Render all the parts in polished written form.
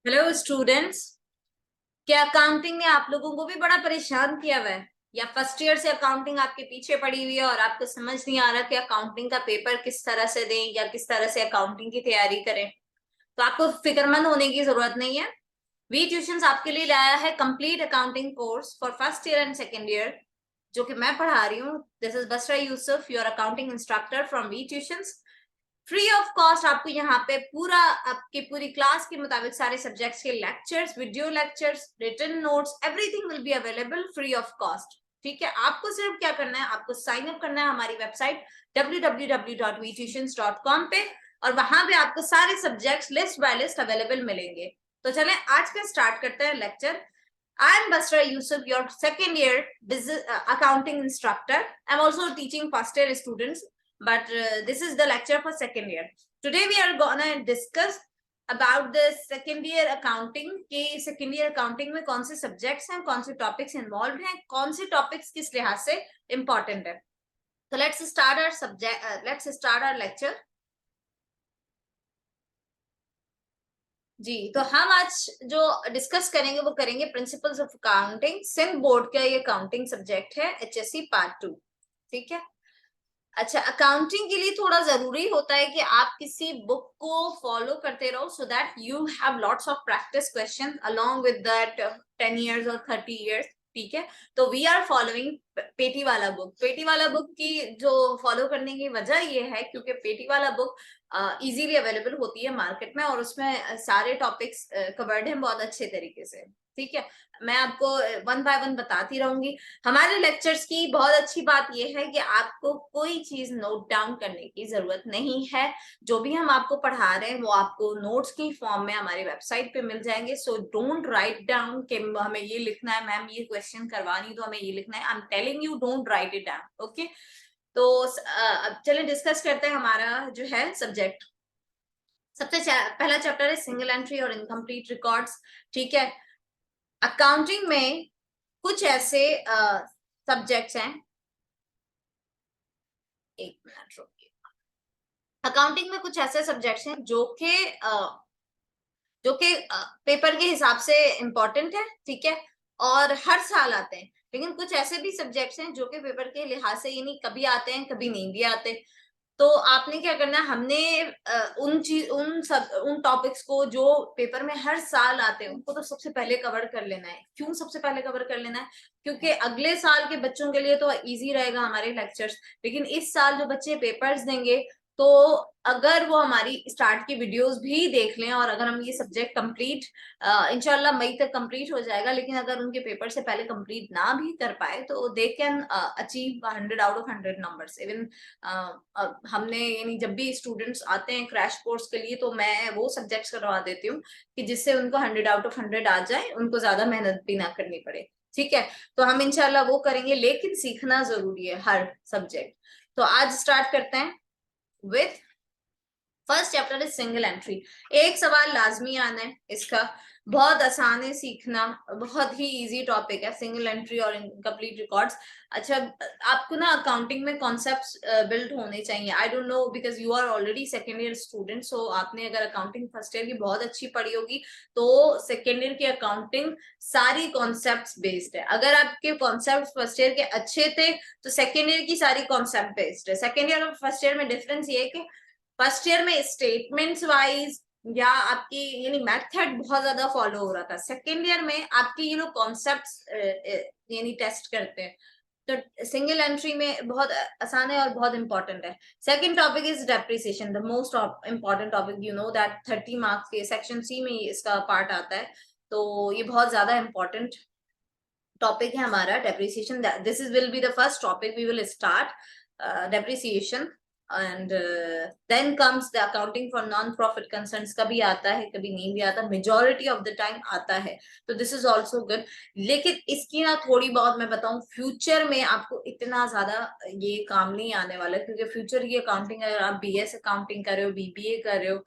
Hello students. क्या accounting ने आप लोगों को भी बड़ा परेशान किया हुआ है, या फर्स्ट ईयर से अकाउंटिंग आपके पीछे पड़ी हुई है और आपको समझ नहीं आ रहा कि अकाउंटिंग का पेपर किस तरह से दें या किस तरह से अकाउंटिंग की तैयारी करें? तो आपको फिक्रमंद होने की जरूरत नहीं है। वी ट्यूशंस आपके लिए लाया है complete accounting course for first year and second year, जो कि मैं पढ़ा रही हूँ। This is Basra Yusuf, your accounting instructor from V tuitions. Free of cost आपको यहाँ पे पूरा आपकी पूरी क्लास के मुताबिक सारे सब्जेक्ट्स के lectures, video lectures, written notes, everything will be available free of cost. ठीक है, आपको सिर्फ क्या करना है, आपको साइन अप करना है हमारी वेबसाइट www.vtuitions.com पे, और वहां पे आपको सारे subjects list by list available मिलेंगे। तो चलें आज का स्टार्ट करते हैं lecture. I am Basra Yusuf, your second year business accounting instructor. I'm also teaching first year students, but this is the lecture for second year. Today we are gonna discuss about the second year accounting के second year accounting में कौन से subjects हैं, कौन से topics involved हैं, कौन से topics किस लिहाज से important है। So let's start our subject. Let's start our lecture. जी, तो हम आज जो डिस्कस करेंगे वो करेंगे principles of accounting. Sindh board का ये अकाउंटिंग सब्जेक्ट है, एचएससी पार्ट 2। ठीक है। अच्छा, अकाउंटिंग के लिए थोड़ा जरूरी होता है कि आप किसी बुक को फॉलो करते रहो, so that you have lots of practice question along with that 10 years और 30 years। ठीक है, तो वी आर फॉलोइंग पेटी वाला बुक। पेटी वाला बुक की जो फॉलो करने की वजह ये है क्योंकि पेटी वाला बुक इजीली अवेलेबल होती है मार्केट में, और उसमें सारे टॉपिक्स कवर्ड हैं बहुत अच्छे तरीके से। ठीक है, मैं आपको वन बाय वन बताती रहूंगी। हमारे लेक्चर्स की बहुत अच्छी बात यह है कि आपको कोई चीज नोट डाउन करने की जरूरत नहीं है। जो भी हम आपको पढ़ा रहे हैं वो आपको नोट्स की फॉर्म में हमारी वेबसाइट पे मिल जाएंगे। सो डोंट राइट डाउन कि हमें ये लिखना है, मैम ये क्वेश्चन करवानी तो हमें ये लिखना है। I am telling you, don't write it down. Okay, तो अब चलिए डिस्कस करते हैं हमारा जो है सब्जेक्ट। सबसे पहला चैप्टर है सिंगल एंट्री और इनकम्प्लीट रिकॉर्ड्स। ठीक है, अकाउंटिंग में कुछ ऐसे सब्जेक्ट्स हैं, एक मिनट रुकिए। अकाउंटिंग में कुछ ऐसे सब्जेक्ट्स हैं जो कि पेपर के हिसाब से इम्पोर्टेंट है। ठीक है, और हर साल आते हैं। लेकिन कुछ ऐसे भी सब्जेक्ट्स हैं जो कि पेपर के लिहाज से यानी कभी आते हैं कभी नहीं भी आते। तो आपने क्या करना है, हमने उन टॉपिक्स को जो पेपर में हर साल आते हैं उनको तो सबसे पहले कवर कर लेना है। क्यों सबसे पहले कवर कर लेना है? क्योंकि अगले साल के बच्चों के लिए तो इजी रहेगा हमारे लेक्चर्स, लेकिन इस साल जो बच्चे पेपर्स देंगे, तो अगर वो हमारी स्टार्ट की वीडियोस भी देख लें और अगर हम ये सब्जेक्ट कंप्लीट इंशाल्लाह मई तक कंप्लीट हो जाएगा, लेकिन अगर उनके पेपर से पहले कंप्लीट ना भी कर पाए तो they can achieve 100 out of 100 numbers even. हमने यानी जब भी स्टूडेंट्स आते हैं क्रैश कोर्स के लिए तो मैं वो सब्जेक्ट्स करवा देती हूँ कि जिससे उनको 100 out of 100 आ जाए, उनको ज्यादा मेहनत भी ना करनी पड़े। ठीक है, तो हम इंशाल्लाह वो करेंगे, लेकिन सीखना जरूरी है हर सब्जेक्ट। तो आज स्टार्ट करते हैं with first chapter is single entry. एक सवाल लाजमी आना है इसका, बहुत आसान है सीखना, बहुत ही इजी टॉपिक है सिंगल एंट्री और इनकम्प्लीट रिकॉर्ड्स। अच्छा, आपको ना अकाउंटिंग में कॉन्सेप्ट्स बिल्ड होने चाहिए। I don't know because you are already second year student, so आपने अगर अकाउंटिंग फर्स्ट ईयर की बहुत अच्छी पढ़ी होगी तो सेकेंड ईयर की अकाउंटिंग सारी कॉन्सेप्ट्स बेस्ड है। अगर आपके कॉन्सेप्ट फर्स्ट ईयर के अच्छे थे तो सेकेंड ईयर की सारी कॉन्सेप्ट बेस्ड है। सेकेंड ईयर और फर्स्ट ईयर में डिफरेंस ये है कि फर्स्ट ईयर में स्टेटमेंट्स वाइज या आपकी यानी मेथड बहुत ज्यादा फॉलो हो रहा था। सेकेंड ईयर में आपकी कॉन्सेप्ट्स यानी टेस्ट करते हैं। तो सिंगल एंट्री में बहुत आसान है और बहुत इंपॉर्टेंट है। Second topic is depreciation, the most important topic. You know that 30 marks के सेक्शन सी में इसका पार्ट आता है, तो ये बहुत ज्यादा इंपॉर्टेंट टॉपिक है हमारा depreciation. This is will be the first topic we will start, depreciation. And then comes the accounting for non profit concerns. कभी आता है कभी नहीं भी आता, मेजोरिटी ऑफ द टाइम आता है, तो दिस इज ऑल्सो गुड। लेकिन इसकी ना थोड़ी बहुत मैं बताऊं, फ्यूचर में आपको इतना ज्यादा ये काम नहीं आने वाला, क्योंकि फ्यूचर की अकाउंटिंग अगर आप बीएस अकाउंटिंग कर रहे हो, बीबीए कर रहे हो,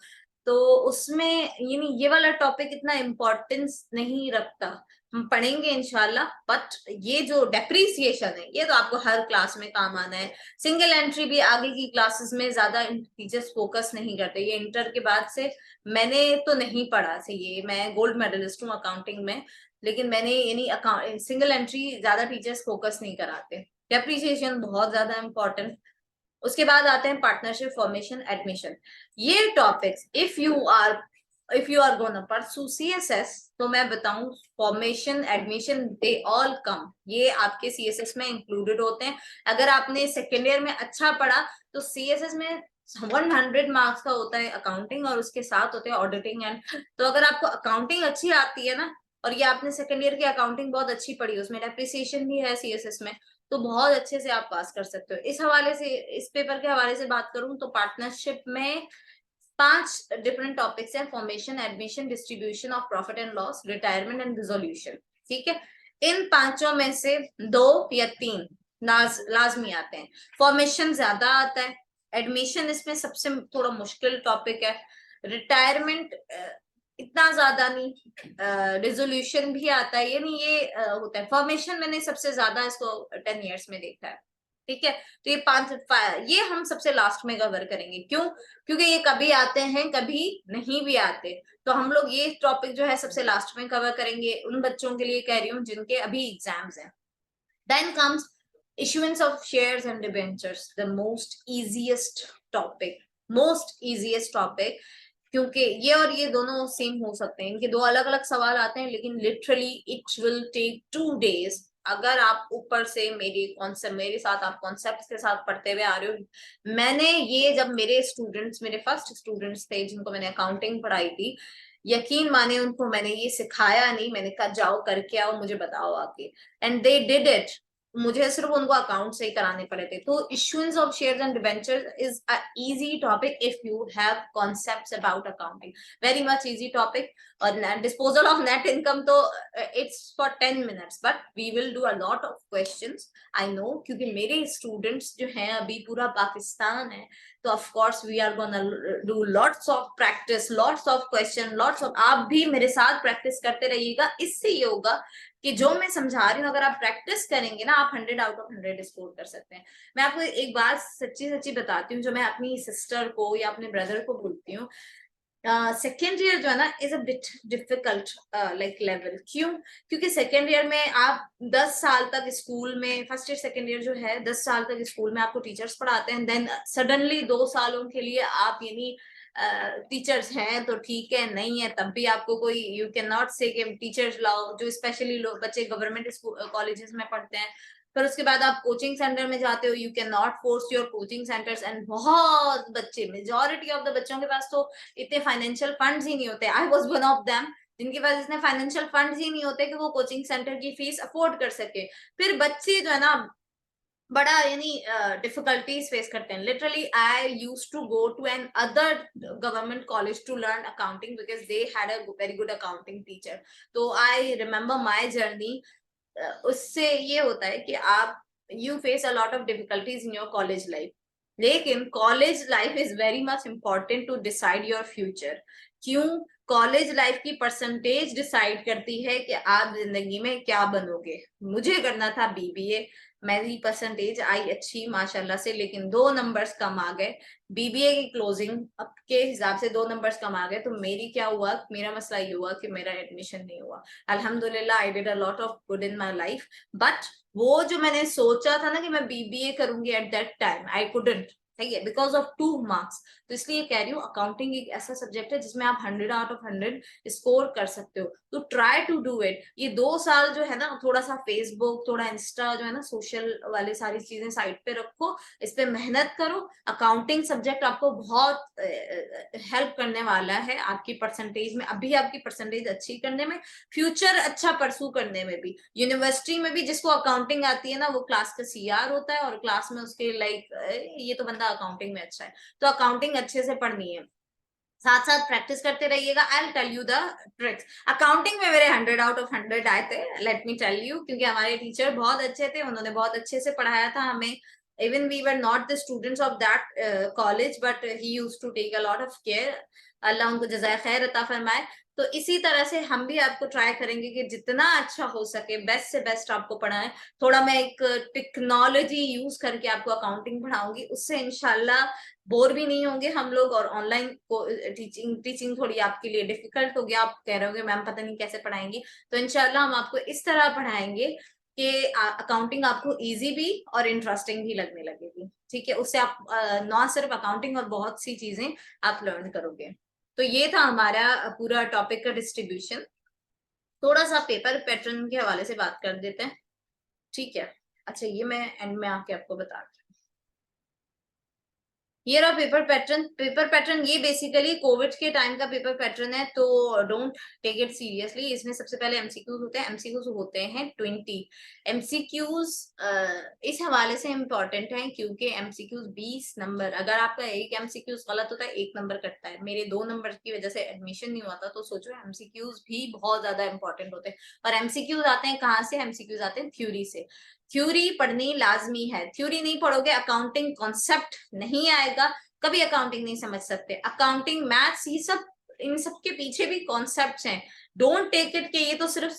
तो उसमें ये वाला टॉपिक इतना इम्पोर्टेंस नहीं रखता, हम पढ़ेंगे इंशाल्लाह, बट ये जो डेप्रिसिएशन है ये तो आपको हर क्लास में काम आना है। सिंगल एंट्री भी आगे की क्लासेस में ज्यादा टीचर्स फोकस नहीं करते, ये इंटर के बाद से मैंने तो नहीं पढ़ा से, ये मैं गोल्ड मेडलिस्ट हूँ अकाउंटिंग में, लेकिन मैंने सिंगल एंट्री ज्यादा टीचर्स फोकस नहीं कराते। डेप्रिसिएशन बहुत ज्यादा इंपॉर्टेंट। उसके बाद आते हैं पार्टनरशिप फॉर्मेशन एडमिशन। ये topics if you are gonna pursue CSS, तो मैं बताऊं formation admission they all come, ये आपके सीएसएस में इंक्लूडेड होते हैं। अगर आपने सेकेंड ईयर में अच्छा पढ़ा तो सीएसएस में 100 मार्क्स का होता है अकाउंटिंग, और उसके साथ होते हैं ऑडिटिंग एंड, तो अगर आपको अकाउंटिंग अच्छी आती है ना, और ये आपने सेकेंड ईयर की अकाउंटिंग बहुत अच्छी पढ़ी, उसमें डेप्रिसिएशन भी है सीएसएस में, तो बहुत अच्छे से आप पास कर सकते हो। इस हवाले से, इस पेपर के हवाले से बात करूं तो पार्टनरशिप में 5 डिफरेंट टॉपिक्स हैं, formation, admission, distribution of profit and loss, retirement and resolution. ठीक है, इन पांचों में से 2 या 3 लाजमी आते हैं। फॉर्मेशन ज्यादा आता है, एडमिशन इसमें सबसे थोड़ा मुश्किल टॉपिक है, रिटायरमेंट इतना ज्यादा नहीं, रिजोल्यूशन भी आता है, यानी ये होता है। फॉर्मेशन मैंने सबसे ज्यादा इसको 10 इयर्स में देखा है। ठीक है, तो ये हम सबसे लास्ट में कवर करेंगे। क्यों? क्योंकि ये कभी आते हैं कभी नहीं भी आते, तो हम लोग ये टॉपिक जो है सबसे लास्ट में कवर करेंगे, उन बच्चों के लिए कह रही हूँ जिनके अभी एग्जाम्स हैं। Then comes issuance of shares and debentures, the most easiest topic, क्योंकि ये और ये दोनों सेम हो सकते हैं, इनके 2 अलग अलग सवाल आते हैं, लेकिन literally it will take 2 days अगर आप ऊपर से मेरे साथ आप कॉन्सेप्ट के साथ पढ़ते हुए आ रहे हो। मैंने ये जब मेरे फर्स्ट स्टूडेंट्स थे जिनको मैंने अकाउंटिंग पढ़ाई थी, यकीन माने उनको मैंने ये सिखाया नहीं, मैंने कहा जाओ करके आओ मुझे बताओ आके, एंड दे डिड इट। मुझे सिर्फ उनको अकाउंट से ही कराने पड़े थे। तो issuance of shares and debentures is a easy topic if you have concepts about accounting, very much easy topic. और डिस्पोजल ऑफ नेट इनकम तो it's for 10 minutes, but we will do a lot of questions, I know, क्योंकि मेरे students जो हैं अभी पूरा पाकिस्तान है, तो of course we are gonna do lots of practice, lots of question, lots of, आप भी मेरे साथ प्रैक्टिस करते रहिएगा। इससे ये होगा कि जो मैं समझा रही हूँ अगर आप प्रैक्टिस करेंगे ना, आप 100 आउट ऑफ 100 स्कोर कर सकते हैं। मैं आपको एक बात सच्ची सच्ची बताती हूँ, जो मैं अपनी सिस्टर को या अपने ब्रदर को बोलती हूँ। सेकेंड ईयर जो है ना is a bit difficult like level. क्यों? क्योंकि सेकेंड ईयर में आप 10 साल तक स्कूल में, फर्स्ट ईयर सेकेंड ईयर जो है 10 साल तक स्कूल में आपको टीचर्स पढ़ाते हैं, देन सडनली 2 सालों के लिए आप यानी टीचर्स हैं तो ठीक है, नहीं है तब भी आपको कोई, यू कैन नॉट से कि टीचर्स लाओ, जो स्पेशली बच्चे गवर्नमेंट कॉलेजेस में पढ़ते हैं। फिर उसके बाद आप कोचिंग सेंटर में जाते हो, you can not force your coaching centres, and बहुत बच्चे, मेजोरिटी ऑफ द बच्चों के पास तो इतने फाइनेंशियल फंड्स ही नहीं होते। I was one of them, जिनके पास इतने फाइनेंशियल फंड्स ही नहीं होते कि वो कोचिंग सेंटर की फीस अफोर्ड कर सके। फिर बच्चे जो है ना बड़ा यानी डिफिकल्टीज फेस करते हैं। Literally I used to go to another government college to learn accounting because they had a very good accounting teacher. तो आई रिमेम्बर माई जर्नी। उससे ये होता है कि आप you face a lot of difficulties in your college life, लेकिन college life is very much important to decide your future. क्यों? College life की परसेंटेज डिसाइड करती है कि आप जिंदगी में क्या बनोगे। मुझे करना था बीबीए, मेरी परसेंटेज आई अच्छी माशाल्लाह से, लेकिन 2 नंबर्स कम आ गए। बीबीए की क्लोजिंग अब के हिसाब से 2 नंबर्स कम आ गए, तो मेरी क्या हुआ, मेरा मसला ये हुआ कि मेरा एडमिशन नहीं हुआ। अल्हम्दुलिल्लाह I did a lot of good in my life, but वो जो मैंने सोचा था ना कि मैं बीबीए करूंगी at that time, I couldn't, ठीक है, बिकॉज ऑफ 2 मार्क्स। तो इसलिए कह रही हूँ अकाउंटिंग एक ऐसा सब्जेक्ट है जिसमें आप 100 आउट ऑफ 100 स्कोर कर सकते हो, तो ट्राई टू डू इट। ये 2 साल जो है ना थोड़ा सा फेसबुक, थोड़ा इंस्टा जो है ना सोशल वाले सारी चीजें साइड पे रखो, इस पे मेहनत करो। अकाउंटिंग सब्जेक्ट आपको बहुत हेल्प करने वाला है आपकी परसेंटेज में, अभी आपकी परसेंटेज अच्छी करने में, फ्यूचर अच्छा परसू करने में भी। यूनिवर्सिटी में भी जिसको अकाउंटिंग आती है ना वो क्लास का सीआर होता है, और क्लास में उसके लाइक ये तो बंदा अकाउंटिंग में अच्छा है। तो अकाउंटिंग अच्छे से पढ़नी है, साथ साथ प्रैक्टिस करते रहिएगा। I tell you the tricks. Accounting में मेरे 100 आउट ऑफ 100 आए थे, लेट मी टेल यू, क्योंकि हमारे टीचर बहुत अच्छे थे, उन्होंने बहुत अच्छे से पढ़ाया था हमें। even we were not the students of that college, but he used to take a lot of care. अल्लाह उनको जज़ाए खैर अता फरमाए। तो इसी तरह से हम भी आपको ट्राई करेंगे कि जितना अच्छा हो सके बेस्ट से बेस्ट आपको पढ़ाएं। थोड़ा मैं एक टेक्नोलॉजी यूज करके आपको अकाउंटिंग पढ़ाऊंगी, उससे इंशाल्लाह बोर भी नहीं होंगे हम लोग। और ऑनलाइन टीचिंग थोड़ी आपके लिए डिफिकल्ट हो गया, आप कह रहे होगे मैम पता नहीं कैसे पढ़ाएंगी, तो इंशाल्लाह हम आपको इस तरह पढ़ाएंगे कि अकाउंटिंग आपको इजी भी और इंटरेस्टिंग भी लगने लगेगी। ठीक है, उससे आप ना सिर्फ अकाउंटिंग और बहुत सी चीजें आप लर्न करोगे। तो ये था हमारा पूरा टॉपिक का डिस्ट्रीब्यूशन। थोड़ा सा पेपर पैटर्न के हवाले से बात कर देते हैं। ठीक है, अच्छा ये मैं एंड में आके आपको बता दूं। ये रहा पेपर पैटर्न। पेपर पैटर्न ये बेसिकली कोविड के टाइम का पेपर पैटर्न है, तो डोंट टेक इट सीरियसली। इसमें सबसे पहले एमसीक्यूज होते हैं। एमसीक्यूज होते हैं 20 एमसीक्यूज। इस हवाले से इम्पोर्टेंट है क्योंकि एमसीक्यूज 20 नंबर, अगर आपका एक एमसीक्यूज गलत होता है 1 नंबर कटता है। मेरे 2 नंबर की वजह से एडमिशन नहीं हुआ था, तो सोचो एमसीक्यूज भी बहुत ज्यादा इंपॉर्टेंट होते हैं। और एमसीक्यूज आते हैं कहाँ से? एमसीक्यूज आते हैं थ्योरी से। थ्योरी पढ़नी लाजमी है। थ्योरी नहीं पढ़ोगे अकाउंटिंग कॉन्सेप्ट नहीं आएगा, कभी अकाउंटिंग नहीं समझ सकते। अकाउंटिंग मैथ्स ये सब, इन सब के पीछे भी कॉन्सेप्ट्स हैं। डोंट टेक इट कि ये तो सिर्फ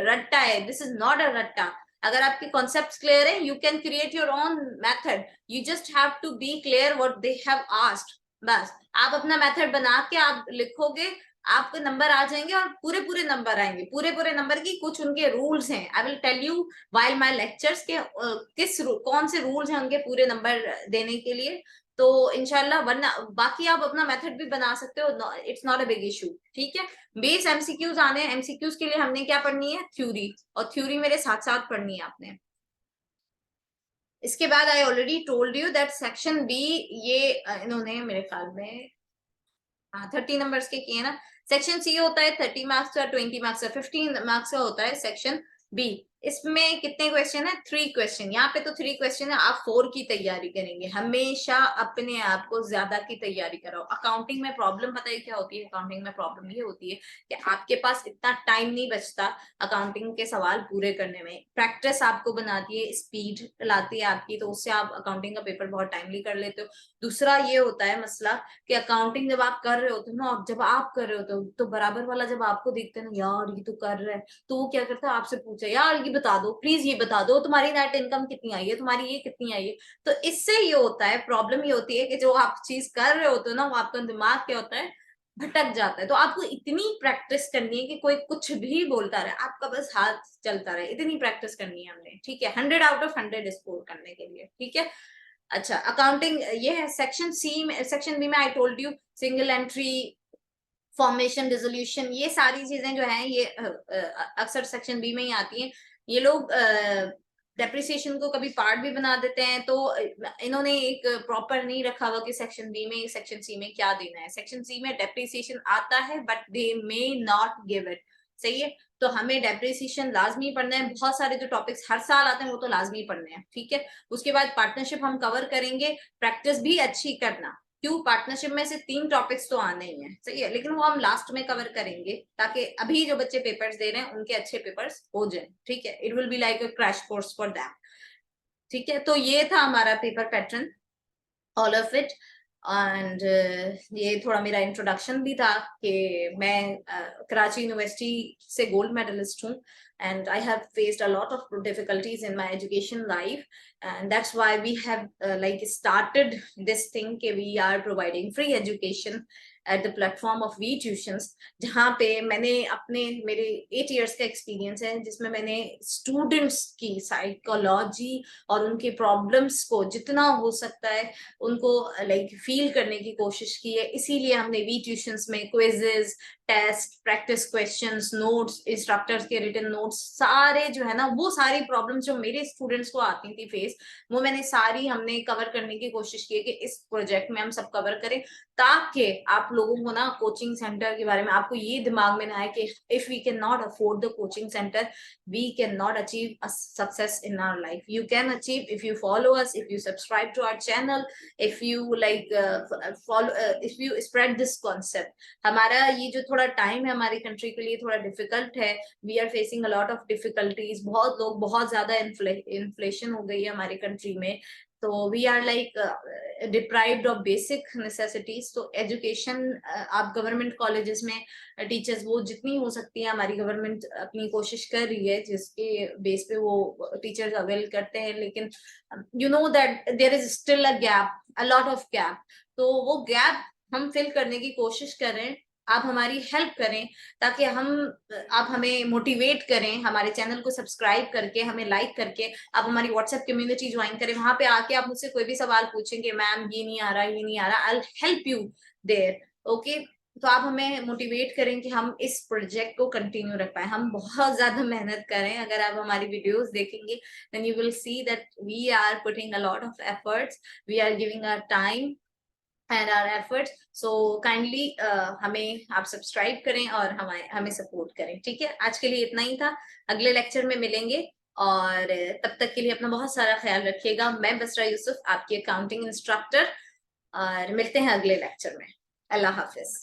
रट्टा है। दिस इज नॉट अ रट्टा। अगर आपके कॉन्सेप्ट्स क्लियर है, you can create your own method. You just have to be clear what they have asked. बस आप अपना मेथड बना के आप लिखोगे, आपके नंबर आ जाएंगे और पूरे पूरे नंबर आएंगे। पूरे पूरे नंबर की कुछ उनके रूल्स हैं। I will tell you while my lectures के कौन से रूल्स हैं उनके पूरे नंबर देने के लिए। तो इनशाला, वरना बाकी आप अपना मेथड भी बना सकते हो, it's not a big issue. ठीक है, बेस एमसीक्यूज आने हैं। एमसीक्यूज के लिए हमने क्या पढ़नी है? थ्योरी। और थ्योरी मेरे साथ साथ पढ़नी है आपने। इसके बाद I already told you that section B, ये इन्होंने मेरे ख्याल में 30 नंबर्स के किए ना। सेक्शन सी होता है 30 मार्क्स का, 20 मार्क्स का, 15 मार्क्स का होता है सेक्शन बी। इसमें कितने क्वेश्चन है? 3 क्वेश्चन। यहाँ पे तो 3 क्वेश्चन है। आप 4 की तैयारी करेंगे। हमेशा अपने आप को ज्यादा की तैयारी कराओ। अकाउंटिंग में प्रॉब्लम पता है क्या होती है? अकाउंटिंग में प्रॉब्लम ये होती है कि आपके पास इतना टाइम नहीं बचता अकाउंटिंग के सवाल पूरे करने में। प्रैक्टिस आपको बनाती है, स्पीड लाती है आपकी, तो उससे आप अकाउंटिंग का पेपर बहुत टाइमली कर लेते हो। दूसरा ये होता है मसला कि अकाउंटिंग जब आप कर रहे होते हो ना, जब आप कर रहे होते हो तो बराबर वाला जब आपको देखते हैं ना, यार ये तो कर रहा है, तो वो क्या करता है? आपसे पूछे, यार ये बता दो प्लीज, ये बता दो तुम्हारी नेट इनकम कितनी आई है, तुम्हारी ये कितनी आई है। तो इससे ये होता है, प्रॉब्लम ये होती है कि जो आप चीज कर रहे होते हो ना, वो आपका दिमाग क्या होता है, भटक जाता है। तो आपको इतनी प्रैक्टिस करनी है कि कोई कुछ भी बोलता रहे, आपका बस हाथ चलता रहे। इतनी प्रैक्टिस करनी है हमने। ठीक है, 100 आउट ऑफ 100 स्कोर करने के लिए। ठीक है, अच्छा अकाउंटिंग ये है। सेक्शन सी में, सेक्शन बी में I told you single entry, formation, dissolution, ये सारी चीजें जो हैं ये अक्सर सेक्शन बी में ही आती हैं। ये लोग डेप्रिसिएशन को कभी पार्ट भी बना देते हैं, तो इन्होंने एक प्रॉपर नहीं रखा हुआ कि सेक्शन बी में सेक्शन सी में क्या देना है। सेक्शन सी में डेप्रिसिएशन आता है but they may not give it. सही है, तो हमें डेप्रिसिएशन लाजमी पढ़ना है। बहुत सारे जो टॉपिक्स हर साल आते हैं वो तो लाजमी पढ़ने हैं। ठीक है, उसके बाद पार्टनरशिप हम कवर करेंगे। प्रैक्टिस भी अच्छी करना, क्यों? पार्टनरशिप में से 3 टॉपिक्स तो आने ही हैं। सही है, लेकिन वो हम लास्ट में कवर करेंगे ताकि अभी जो बच्चे पेपर्स दे रहे हैं उनके अच्छे पेपर्स हो जाए। ठीक है, it will be like a crash course for them. ठीक है, तो ये था हमारा paper pattern, all of it. And ये थोड़ा मेरा इंट्रोडक्शन भी था कि मैं कराची यूनिवर्सिटी से गोल्ड मेडलिस्ट हूँ, and I have faced a lot of difficulties in my education life, and that's why we have like started this thing कि we are providing free education at the platform of V Tuitions, जहाँ पे मैंने अपने मेरे 8 years का experience है, जिसमें मैंने स्टूडेंट्स की साइकोलॉजी और उनके प्रॉब्लम्स को जितना हो सकता है उनको लाइक फील करने की कोशिश की है। इसीलिए हमने वी ट्यूशंस में quizzes, test, practice questions, notes, instructors के रिटन नोट्स, सारे जो है ना, वो सारी प्रॉब्लम्स जो मेरे स्टूडेंट्स को आती थी फेस, वो मैंने सारी हमने कवर करने की कोशिश की है कि इस प्रोजेक्ट में हम सब कवर करें, ताकि आप लोगों को ना कोचिंग सेंटर के बारे में आपको ये दिमाग में ना आए कि if we cannot afford the coaching centre, we cannot achieve a success in our life. You can achieve if you follow us, if you subscribe to our channel, if you like follow, if you spread this concept. हमारा ये जो थोड़ा time है हमारी country के लिए थोड़ा difficult है। We are facing a lot of difficulties. बहुत लोग, बहुत ज्यादा इन्फ्लेशन हो गई है हमारी कंट्री में, तो we are like deprived of basic necessities. तो एजुकेशन आप गवर्नमेंट कॉलेजेस में टीचर्स वो जितनी हो सकती है, हमारी गवर्नमेंट अपनी कोशिश कर रही है जिसके बेस पे वो टीचर्स अवेल करते हैं, लेकिन you know that there is still a gap, a lot of gap. तो वो गैप हम फिल करने की कोशिश करें, आप हमारी हेल्प करें ताकि आप हमें मोटिवेट करें, हमारे चैनल को सब्सक्राइब करके, हमें लाइक करके आप हमारी व्हाट्सएप कम्युनिटी ज्वाइन करें। वहां पे आके आप मुझसे कोई भी सवाल पूछेंगे, मैम ये नहीं आ रहा, ये नहीं आ रहा, I will help you there. Okay, तो आप हमें मोटिवेट करें कि हम इस प्रोजेक्ट को कंटिन्यू रख पाए। हम बहुत ज्यादा मेहनत करें, अगर आप हमारी वीडियोस देखेंगे then you will see that we are putting a lot of efforts, we are giving our time and our efforts. So kindly हमें आप सब्सक्राइब करें और हमें सपोर्ट करें। ठीक है, आज के लिए इतना ही था, अगले लेक्चर में मिलेंगे और तब तक के लिए अपना बहुत सारा ख्याल रखिएगा। मैं बसरा यूसुफ, आपकी अकाउंटिंग इंस्ट्रक्टर, और मिलते हैं अगले लेक्चर में। अल्लाह हाफिज।